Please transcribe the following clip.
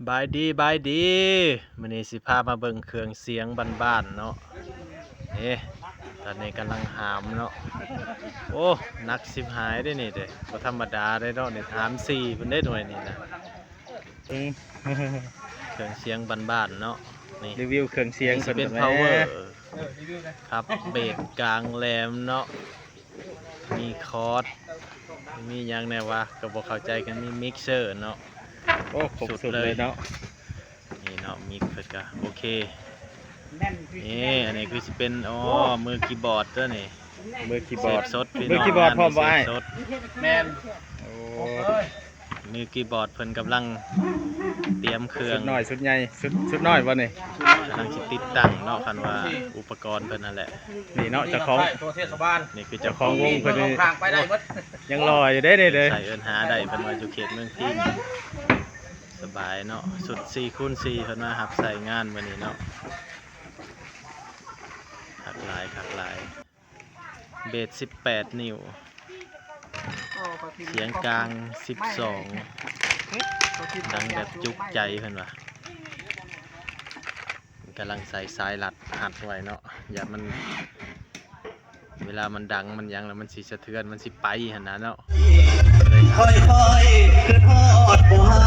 บายดีมื้อนี้สิพามาเบิ่งเครื่องเสียงบ้านๆเนาะตอนนี้กำลังหามเนาะโอ้นักสิบหายได้นี่เด้บ่ธรรมดาได้เนาะนี่หาม4เพิ่นได้หน่วยนี่นะเครื่องเสียงบ้านๆเนาะนี่รีวิวเครื่องเสียง สิเป็น power ครับเบสกลางแหลมเนาะมีคอร์ดมีหยังแน่วะก็บ่เข้าใจกันมีมิกเซอร์เนาะโอ้ครบสุดเลยเนาะนี่เนาะมิกเพิ่นก็โอเคนี่อันนี้คือสิเป็นมือคีย์บอร์ดเด้อนี่มือคีย์บอร์ด สดพี่น้อง มือคีย์บอร์ดพร้อมบ่อ้าย สด แมน โอ้ มือคีย์บอร์ดเพิ่นกำลังเตรียมเครื่อ สุ ง ดน้อยสุดใหญ่สุดน้อยบ่นี่ กำลังสิติดตั้งเนาะคันว่าอุปกรณ์เพิ่นนั่นแหละ นี่เนาะเจ้าของ ตัวเทศบาล นี่คือ เจ้า เจ้า ข ข อ อง ง วงเพิ่นนี่ ทางไปได้หมด ยังรออยู่ได้เด้อ ใส่เอิ้นหาได้เพิ่นว่าอยู่เขตเมืองพิณสบายเนาะสุด 4x4 เพิ่นมารับใส่งานมื้อนี้เนาะคักหลายเบส18 นิ้วเสียงกลาง12ดังแบบจุกใจเพิ่นว่ากำลังใส่สายรัดหัดไว้เนาะอย่ามันเวลามันดังมันยังแล้วมันสิสะเทือนมันสิไปหั่นน่ะเนาะค่อยๆขึ้นฮอดบ่หา